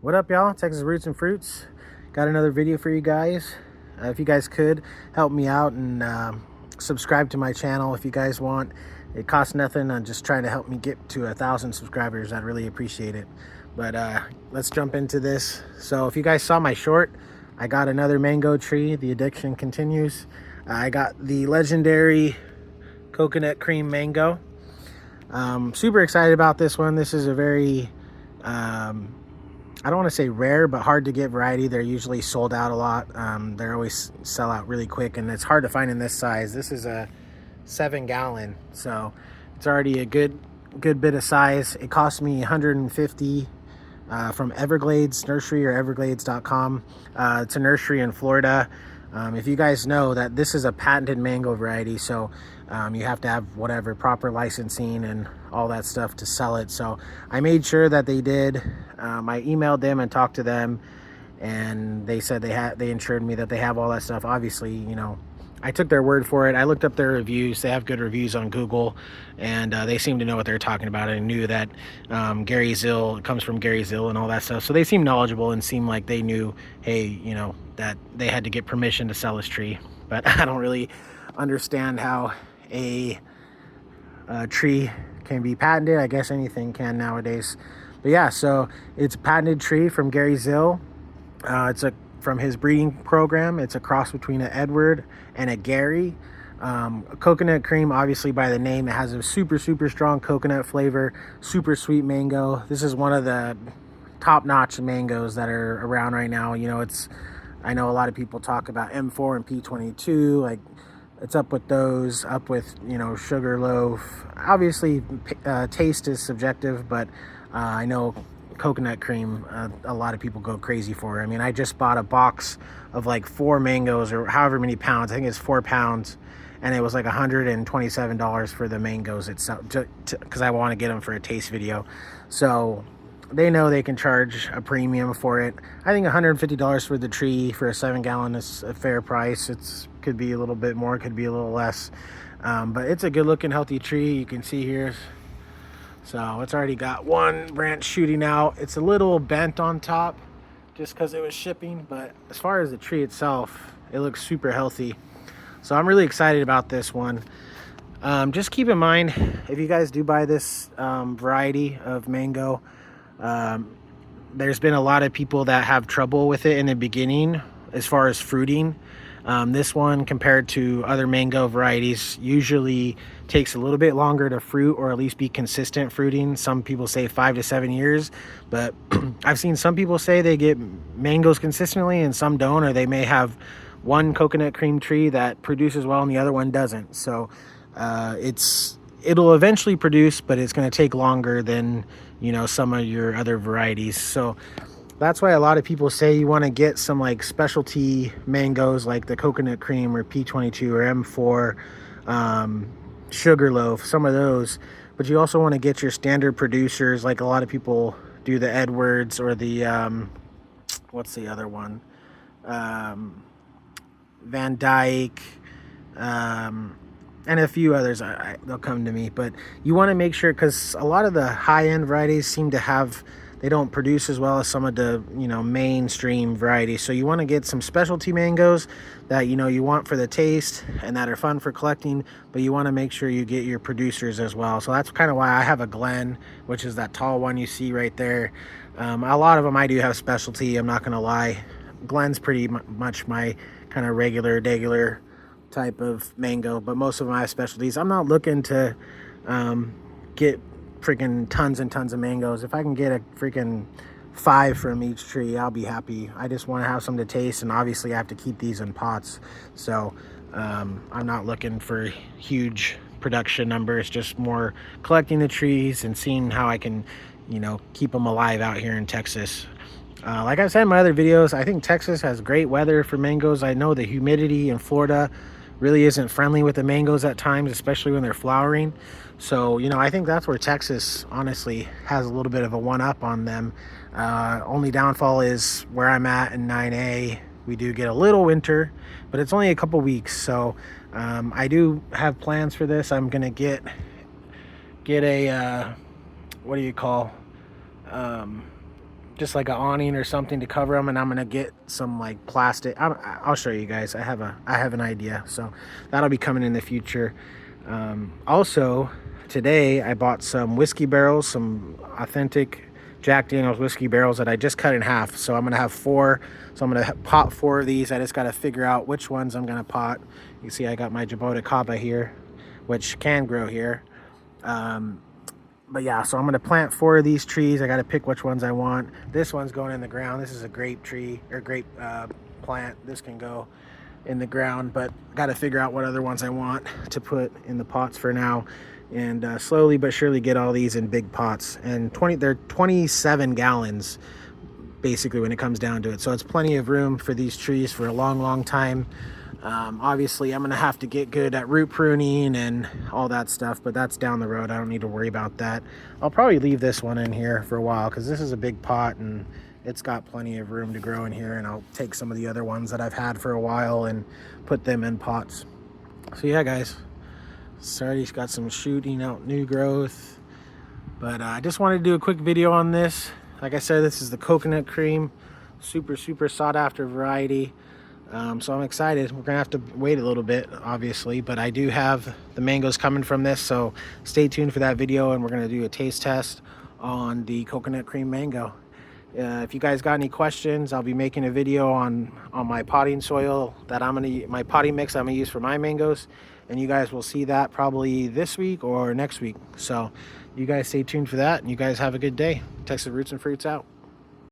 What up, y'all? Texas Roots and Fruits. Got another video for you guys. If you guys could help me out and subscribe to my channel if you guys want. It costs nothing. I'm just trying to help me get to 1,000 subscribers. I'd really appreciate it. But let's jump into this. So if you guys saw my short, I got another mango tree. The addiction continues. I got the legendary coconut cream mango. Super excited about this one. This is a very I don't want to say rare, but hard to get variety. They're usually sold out a lot. They're always sell out really quick, and it's hard to find in this size. This is a 7-gallon, so it's already a good bit of size. It cost me $150 from Everglades Nursery or everglades.com. It's a nursery in Florida. If you guys know that this is a patented mango variety, so you have to have whatever proper licensing and all that stuff to sell it. So I made sure that they did. I emailed them and talked to them, and they said they insured me that they have all that stuff. Obviously, you know, I took their word for it. I looked up their reviews. They have good reviews on Google, and they seem to know what they're talking about. I knew that Gary Zill, it comes from Gary Zill and all that stuff. So they seem knowledgeable and seem like they knew, hey, you know, that they had to get permission to sell this tree. But I don't really understand how a tree can be patented. I guess anything can nowadays. But yeah, so it's a patented tree from Gary Zill. From his breeding program. It's a cross between an Edward and a Gary. Coconut cream, obviously by the name, it has a super strong coconut flavor, super sweet mango. This is one of the top-notch mangoes that are around right now. You know, I know a lot of people talk about M4 and P22, like it's up with those, up with, you know, Sugarloaf. Obviously, taste is subjective, but I know coconut cream, a lot of people go crazy for. I mean, I just bought a box of like 4 mangoes or however many pounds. I think it's 4 pounds, and it was like $127 for the mangoes itself, because I want to get them for a taste video. So they know they can charge a premium for it. I think $150 for the tree for a 7-gallon is a fair price. It's could be a little bit more, could be a little less, but it's a good looking healthy tree. You can see here, so it's already got one branch shooting out. It's a little bent on top just because it was shipping, but as far as the tree itself, it looks super healthy. So I'm really excited about this one. Just keep in mind, if you guys do buy this variety of mango, there's been a lot of people that have trouble with it in the beginning as far as fruiting. This one, compared to other mango varieties, usually takes a little bit longer to fruit, or at least be consistent fruiting. Some people say 5 to 7 years, but I've seen some people say they get mangoes consistently and some don't, or they may have one coconut cream tree that produces well and the other one doesn't. So it'll eventually produce, but it's going to take longer than, you know, some of your other varieties. So that's why a lot of people say you want to get some like specialty mangoes like the coconut cream or P22 or M4, Sugarloaf, some of those. But you also want to get your standard producers, like a lot of people do the Edwards or the, what's the other one? Van Dyke, and a few others. They'll come to me. But you want to make sure, because a lot of the high-end varieties seem to have, they don't produce as well as some of the, you know, mainstream varieties. So you want to get some specialty mangoes that, you know, you want for the taste and that are fun for collecting, but you want to make sure you get your producers as well. So that's kind of why I have a Glen, which is that tall one you see right there. A lot of them I do have specialty, I'm not going to lie. Glen's pretty much my kind of regular type of mango, but most of them I have specialties. I'm not looking to get freaking tons and tons of mangoes. If I can get a freaking 5 from each tree, I'll be happy. I just want to have some to taste, and obviously I have to keep these in pots. So I'm not looking for huge production numbers, just more collecting the trees and seeing how I can, you know, keep them alive out here in Texas. Like I said in my other videos, I think Texas has great weather for mangoes. I know the humidity in Florida really isn't friendly with the mangoes at times, especially when they're flowering. So, you know, I think that's where Texas honestly has a little bit of a one-up on them. Only downfall is where I'm at in 9A. We do get a little winter, but it's only a couple weeks. So I do have plans for this. I'm gonna get a what do you call just like an awning or something to cover them, and I'm gonna get some like plastic. I'll show you guys. I have an idea, so that'll be coming in the future. Also, today I bought some whiskey barrels, some authentic Jack Daniel's whiskey barrels that I just cut in half. So I'm gonna have 4. So I'm gonna pot 4 of these. I just gotta figure out which ones I'm gonna pot. You can see I got my Jabota Caba here, which can grow here. But yeah, so I'm gonna plant 4 of these trees. I gotta pick which ones I want. This one's going in the ground. This is a grape tree or grape plant. This can go in the ground, but gotta figure out what other ones I want to put in the pots for now. And slowly but surely get all these in big pots. And they're 27 gallons basically when it comes down to it. So it's plenty of room for these trees for a long time. Obviously I'm gonna have to get good at root pruning and all that stuff, but that's down the road. I don't need to worry about that. I'll probably leave this one in here for a while because this is a big pot and it's got plenty of room to grow in here. And I'll take some of the other ones that I've had for a while and put them in pots. So yeah, guys, sorry, it's got some shooting out new growth, but I just wanted to do a quick video on this. Like I said, this is the coconut cream, super sought after variety. So I'm excited. We're gonna have to wait a little bit, obviously, but I do have the mangoes coming from this, so stay tuned for that video, and we're gonna do a taste test on the coconut cream mango. If you guys got any questions, I'll be making a video on my potting soil that my potting mix I'm gonna use for my mangoes, and you guys will see that probably this week or next week. So you guys stay tuned for that, and you guys have a good day. Texas Roots and Fruits out.